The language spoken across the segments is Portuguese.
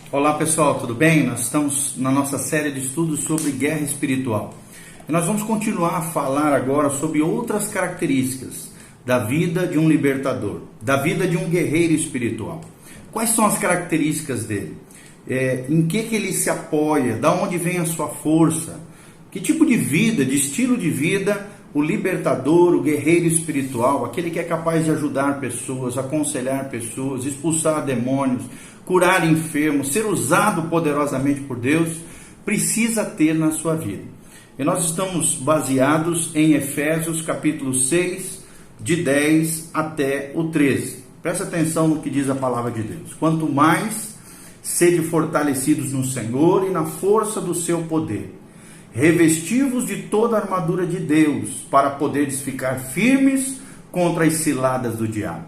Olá pessoal, tudo bem? Nós estamos na nossa série de estudos sobre guerra espiritual. E nós vamos continuar a falar agora sobre outras características da vida de um libertador, da vida de um guerreiro espiritual. Quais são as características dele? Em que ele se apoia? Da onde vem a sua força? Que tipo de vida, de estilo de vida o libertador, o guerreiro espiritual, aquele que é capaz de ajudar pessoas, aconselhar pessoas, expulsar demônios, curar enfermos, ser usado poderosamente por Deus, precisa ter na sua vida. E nós estamos baseados em Efésios capítulo 6, de 10 até o 13. Presta atenção no que diz a palavra de Deus. Quanto mais sede fortalecidos no Senhor e na força do seu poder, revestivos de toda a armadura de Deus, para poderes ficar firmes contra as ciladas do diabo.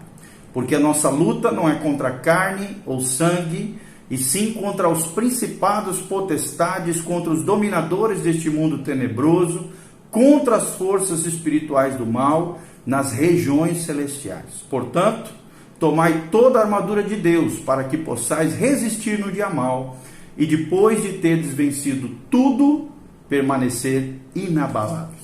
Porque a nossa luta não é contra a carne ou sangue, e sim contra os principados, potestades, contra os dominadores deste mundo tenebroso, contra as forças espirituais do mal nas regiões celestiais. Portanto, tomai toda a armadura de Deus, para que possais resistir no dia mau, e depois de teres vencido tudo, permanecer inabaláveis.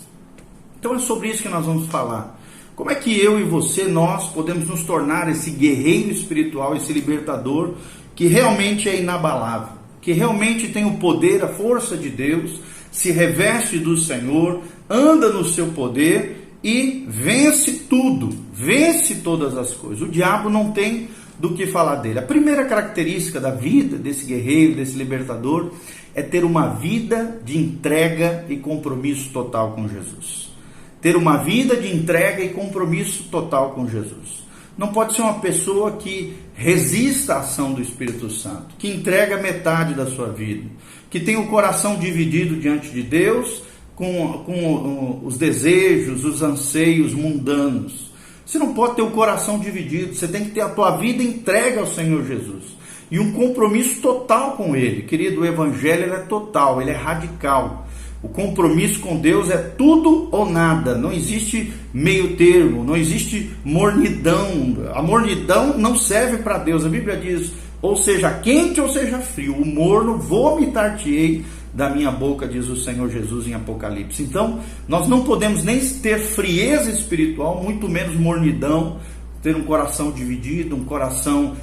Então é sobre isso que nós vamos falar. Como é que eu e você, nós podemos nos tornar esse guerreiro espiritual, esse libertador, que realmente é inabalável, que realmente tem o poder, a força de Deus, se reveste do Senhor, anda no seu poder e vence tudo, vence todas as coisas. O diabo não tem do que falar dele. A primeira característica da vida desse guerreiro, desse libertador, é ter uma vida de entrega e compromisso total com Jesus. Ter uma vida de entrega e compromisso total com Jesus. Não pode ser uma pessoa que resista à ação do Espírito Santo, que entrega metade da sua vida, que tem o coração dividido diante de Deus com os desejos, os anseios mundanos. Você não pode ter o coração dividido, você tem que ter a tua vida entregue ao Senhor Jesus. E um compromisso total com Ele. Querido, o Evangelho é total, ele é radical. O compromisso com Deus é tudo ou nada. Não existe meio termo, não existe mornidão. A mornidão não serve para Deus. A Bíblia diz, ou seja quente ou seja frio, o morno vomitar-te-ei da minha boca, diz o Senhor Jesus em Apocalipse. Então, nós não podemos nem ter frieza espiritual, muito menos mornidão, ter um coração dividido, um coração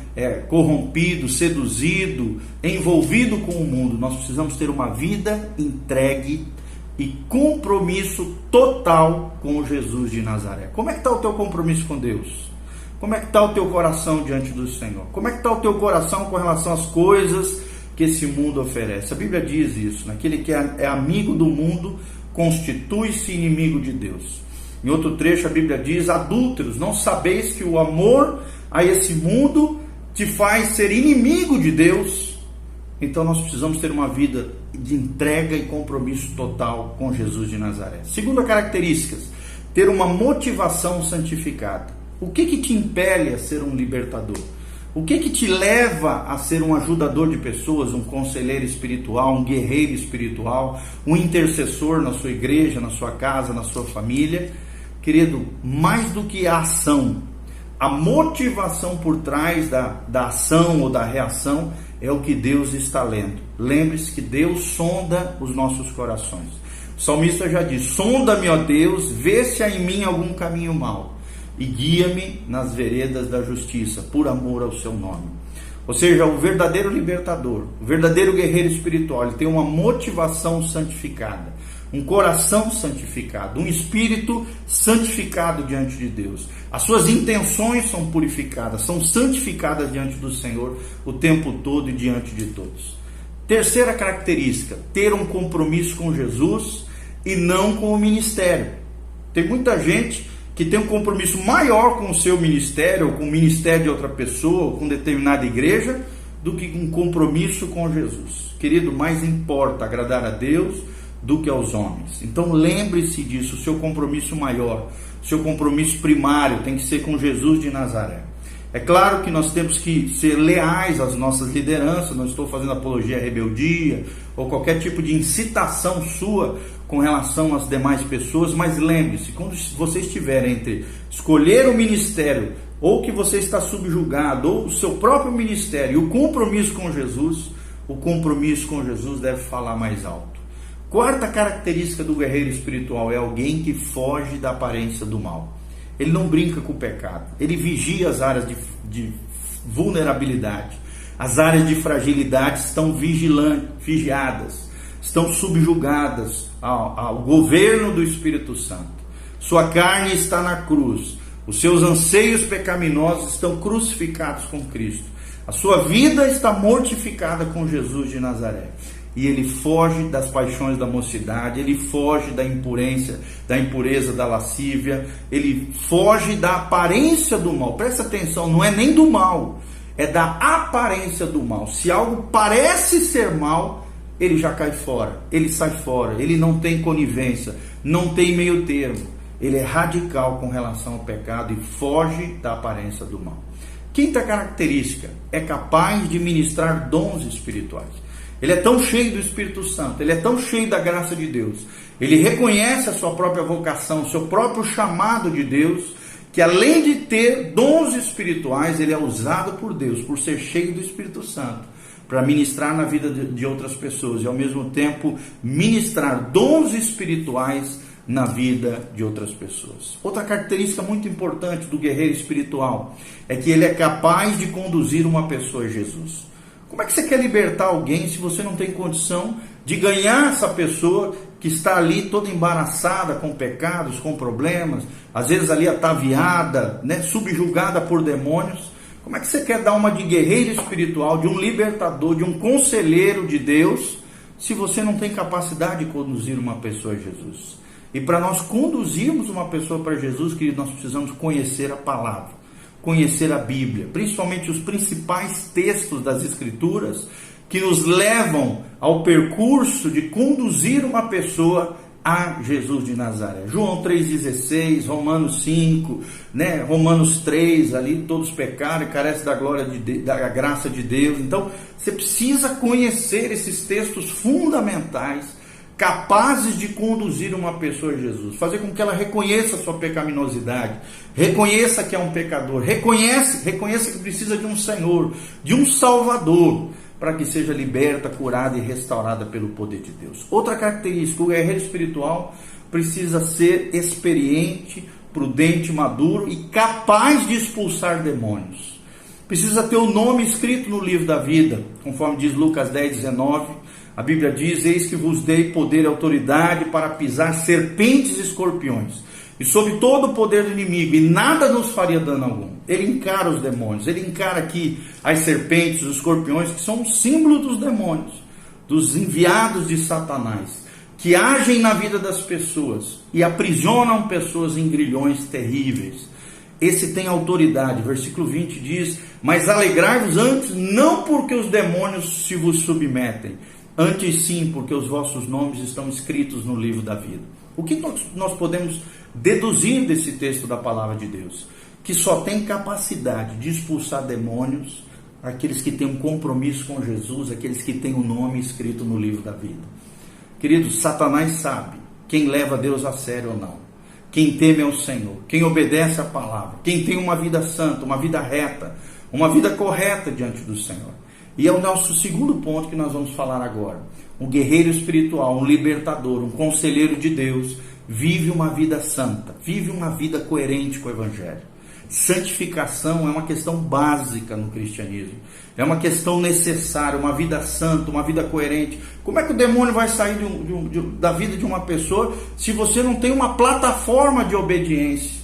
corrompido, seduzido, envolvido com o mundo. Nós precisamos ter uma vida entregue e compromisso total com Jesus de Nazaré. Como é que está o teu compromisso com Deus? Como é que está o teu coração diante do Senhor? Como é que está o teu coração com relação às coisas que esse mundo oferece? A Bíblia diz isso, aquele que é amigo do mundo constitui-se inimigo de Deus. Em outro trecho a Bíblia diz, adúlteros, não sabeis que o amor a esse mundo te faz ser inimigo de Deus? Então nós precisamos ter uma vida de entrega e compromisso total com Jesus de Nazaré. Segunda característica, ter uma motivação santificada. O que te impele a ser um libertador? O que te leva a ser um ajudador de pessoas, um conselheiro espiritual, um guerreiro espiritual, um intercessor na sua igreja, na sua casa, na sua família? Querido, mais do que a ação, a motivação por trás da ação ou da reação é o que Deus está lendo. Lembre-se que Deus sonda os nossos corações. O salmista já diz, sonda-me, ó Deus, vê se há em mim algum caminho mau e guia-me nas veredas da justiça, por amor ao seu nome. Ou seja, o verdadeiro libertador, o verdadeiro guerreiro espiritual, ele tem uma motivação santificada, um coração santificado, um espírito santificado diante de Deus. As suas intenções são purificadas, são santificadas diante do Senhor o tempo todo e diante de todos. Terceira característica, ter um compromisso com Jesus e não com o ministério. Tem muita gente que tem um compromisso maior com o seu ministério, ou com o ministério de outra pessoa, ou com determinada igreja, do que um compromisso com Jesus. Querido, mais importa agradar a Deus do que aos homens. Então lembre-se disso, o seu compromisso maior, o seu compromisso primário tem que ser com Jesus de Nazaré. É claro que nós temos que ser leais às nossas lideranças, não estou fazendo apologia à rebeldia, ou qualquer tipo de incitação sua com relação às demais pessoas, mas lembre-se, quando você estiver entre escolher o ministério, ou que você está subjugado, ou o seu próprio ministério, e o compromisso com Jesus, o compromisso com Jesus deve falar mais alto. Quarta característica do guerreiro espiritual é alguém que foge da aparência do mal. Ele não brinca com o pecado, ele vigia as áreas de vulnerabilidade. As áreas de fragilidade estão vigiadas, estão subjugadas ao governo do Espírito Santo. Sua carne está na cruz, os seus anseios pecaminosos estão crucificados com Cristo. A sua vida está mortificada com Jesus de Nazaré. E ele foge das paixões da mocidade, ele foge da impureza da lascívia, ele foge da aparência do mal. Presta atenção, não é nem do mal, é da aparência do mal. Se algo parece ser mal, ele já cai fora, ele sai fora, ele não tem conivência, não tem meio termo. Ele é radical com relação ao pecado e foge da aparência do mal. Quinta característica, é capaz de ministrar dons espirituais. Ele é tão cheio do Espírito Santo, ele é tão cheio da graça de Deus, ele reconhece a sua própria vocação, o seu próprio chamado de Deus, que além de ter dons espirituais, ele é usado por Deus, por ser cheio do Espírito Santo, para ministrar na vida de outras pessoas e ao mesmo tempo ministrar dons espirituais na vida de outras pessoas. Outra característica muito importante do guerreiro espiritual é que ele é capaz de conduzir uma pessoa a Jesus. Como é que você quer libertar alguém se você não tem condição de ganhar essa pessoa que está ali toda embaraçada com pecados, com problemas, às vezes ali ataviada, subjugada por demônios? Como é que você quer dar uma de guerreiro espiritual, de um libertador, de um conselheiro de Deus, se você não tem capacidade de conduzir uma pessoa a Jesus? E para nós conduzirmos uma pessoa para Jesus, querido, nós precisamos conhecer a palavra, conhecer a Bíblia, principalmente os principais textos das Escrituras que nos levam ao percurso de conduzir uma pessoa a Jesus de Nazaré. João 3,16, Romanos 5, Romanos 3, ali todos pecaram e carecem da glória da graça de Deus. Então, você precisa conhecer esses textos fundamentais, capazes de conduzir uma pessoa a Jesus, fazer com que ela reconheça a sua pecaminosidade, reconheça que é um pecador, reconheça que precisa de um Senhor, de um Salvador, para que seja liberta, curada e restaurada pelo poder de Deus. Outra característica, o guerreiro espiritual precisa ser experiente, prudente, maduro e capaz de expulsar demônios. Precisa ter o nome escrito no livro da vida, conforme diz Lucas 10:19. A Bíblia diz: eis que vos dei poder e autoridade para pisar serpentes e escorpiões, e sobre todo o poder do inimigo, e nada nos faria dano algum. Ele encara os demônios, ele encara aqui as serpentes, os escorpiões, que são um símbolo dos demônios, dos enviados de Satanás, que agem na vida das pessoas e aprisionam pessoas em grilhões terríveis. Esse tem autoridade. Versículo 20 diz: mas alegrai-vos antes, não porque os demônios se vos submetem, antes sim, porque os vossos nomes estão escritos no livro da vida. O que nós podemos deduzir desse texto da palavra de Deus? Que só tem capacidade de expulsar demônios aqueles que têm um compromisso com Jesus, aqueles que têm o nome escrito no livro da vida. Queridos, Satanás sabe quem leva Deus a sério ou não, quem teme ao Senhor, quem obedece à palavra, quem tem uma vida santa, uma vida reta, uma vida correta diante do Senhor. E é o nosso segundo ponto que nós vamos falar agora. Um guerreiro espiritual, um libertador, um conselheiro de Deus, vive uma vida santa, vive uma vida coerente com o Evangelho. Santificação é uma questão básica no cristianismo, é uma questão necessária, uma vida santa, uma vida coerente. Como é que o demônio vai sair da vida de uma pessoa se você não tem uma plataforma de obediência?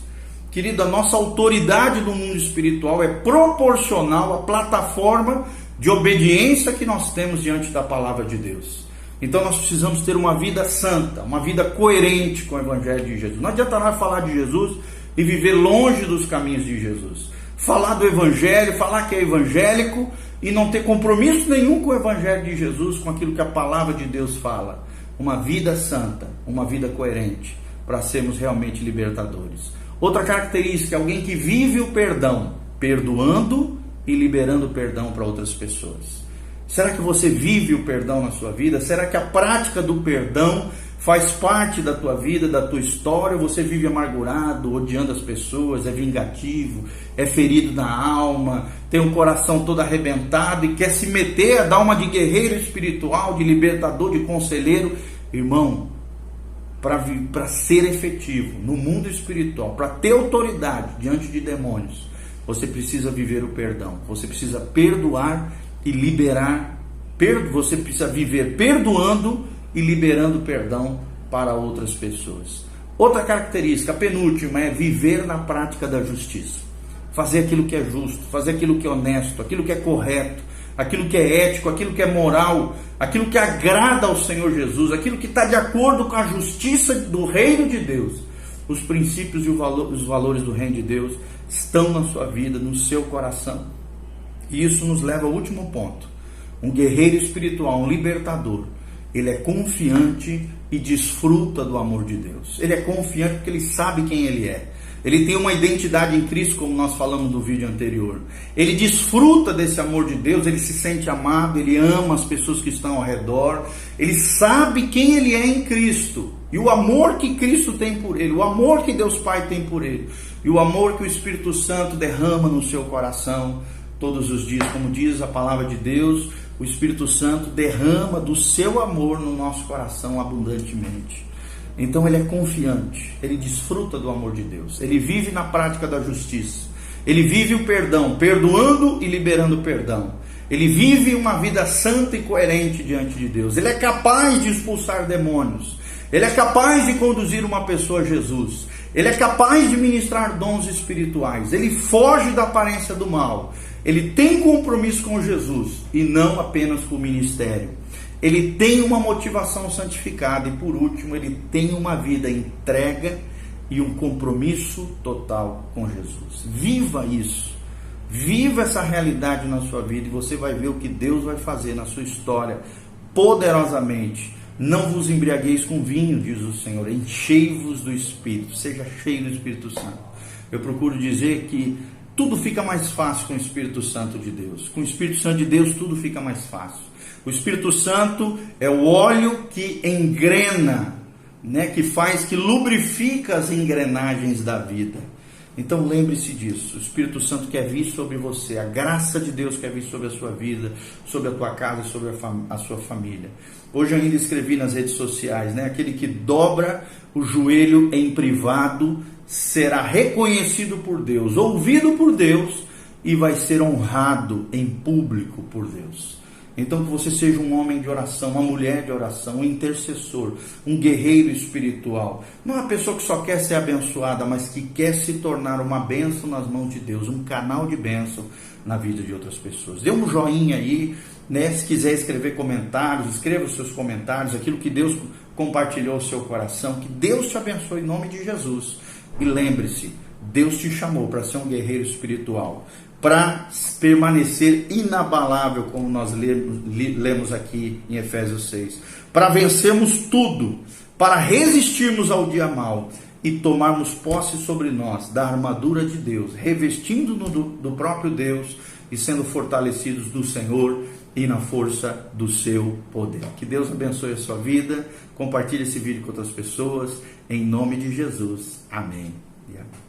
Querido, a nossa autoridade do mundo espiritual é proporcional à plataforma de obediência que nós temos diante da palavra de Deus. Então nós precisamos ter uma vida santa, uma vida coerente com o Evangelho de Jesus. Não adianta nós falar de Jesus e viver longe dos caminhos de Jesus. Falar do Evangelho, falar que é evangélico e não ter compromisso nenhum com o Evangelho de Jesus, com aquilo que a palavra de Deus fala. Uma vida santa, uma vida coerente, para sermos realmente libertadores. Outra característica é alguém que vive o perdão, perdoando e liberando perdão para outras pessoas. Será que você vive o perdão na sua vida? Será que a prática do perdão faz parte da tua vida, da tua história, você vive amargurado, odiando as pessoas, é vingativo, é ferido na alma, tem um coração todo arrebentado e quer se meter a dar uma de guerreiro espiritual, de libertador, de conselheiro. Irmão, para ser efetivo no mundo espiritual, para ter autoridade diante de demônios, você precisa viver o perdão, você precisa perdoar e liberar, você precisa viver perdoando e liberando perdão para outras pessoas. Outra característica, a penúltima, é viver na prática da justiça. Fazer aquilo que é justo, fazer aquilo que é honesto, aquilo que é correto, aquilo que é ético, aquilo que é moral, aquilo que agrada ao Senhor Jesus, aquilo que está de acordo com a justiça do reino de Deus. Os princípios e os valores do reino de Deus estão na sua vida, no seu coração. E isso nos leva ao último ponto. Um guerreiro espiritual, um libertador, ele é confiante e desfruta do amor de Deus. Ele é confiante porque ele sabe quem ele é. Ele tem uma identidade em Cristo, como nós falamos no vídeo anterior. Ele desfruta desse amor de Deus, ele se sente amado, ele ama as pessoas que estão ao redor. Ele sabe quem ele é em Cristo. E o amor que Cristo tem por ele, o amor que Deus Pai tem por ele, e o amor que o Espírito Santo derrama no seu coração todos os dias. Como diz a palavra de Deus, o Espírito Santo derrama do seu amor no nosso coração abundantemente. Então ele é confiante, ele desfruta do amor de Deus, ele vive na prática da justiça, ele vive o perdão, perdoando e liberando perdão. Ele vive uma vida santa e coerente diante de Deus. Ele é capaz de expulsar demônios, ele é capaz de conduzir uma pessoa a Jesus, ele é capaz de ministrar dons espirituais, ele foge da aparência do mal. Ele tem compromisso com Jesus e não apenas com o ministério. Ele tem uma motivação santificada e, por último, ele tem uma vida entrega e um compromisso total com Jesus. Viva isso. Viva essa realidade na sua vida e você vai ver o que Deus vai fazer na sua história poderosamente. Não vos embriagueis com vinho, diz o Senhor, enchei-vos do Espírito, seja cheio do Espírito Santo. Eu procuro dizer que tudo fica mais fácil com o Espírito Santo de Deus. Com o Espírito Santo de Deus tudo fica mais fácil. O Espírito Santo é o óleo que engrena, que lubrifica as engrenagens da vida. Então lembre-se disso, o Espírito Santo quer vir sobre você, a graça de Deus quer vir sobre a sua vida, sobre a tua casa, sobre a sua família. Hoje eu ainda escrevi nas redes sociais, aquele que dobra o joelho em privado será reconhecido por Deus, ouvido por Deus e vai ser honrado em público por Deus. Então que você seja um homem de oração, uma mulher de oração, um intercessor, um guerreiro espiritual. Não uma pessoa que só quer ser abençoada, mas que quer se tornar uma bênção nas mãos de Deus, um canal de bênção na vida de outras pessoas. Dê um joinha aí, se quiser escrever comentários, escreva os seus comentários, aquilo que Deus compartilhou ao seu coração. Que Deus te abençoe em nome de Jesus. E lembre-se, Deus te chamou para ser um guerreiro espiritual, para permanecer inabalável, como nós lemos aqui em Efésios 6, para vencermos tudo, para resistirmos ao dia mau e tomarmos posse sobre nós da armadura de Deus, revestindo-nos do próprio Deus e sendo fortalecidos do Senhor e na força do seu poder. Que Deus abençoe a sua vida, compartilhe esse vídeo com outras pessoas, em nome de Jesus. Amém e amém.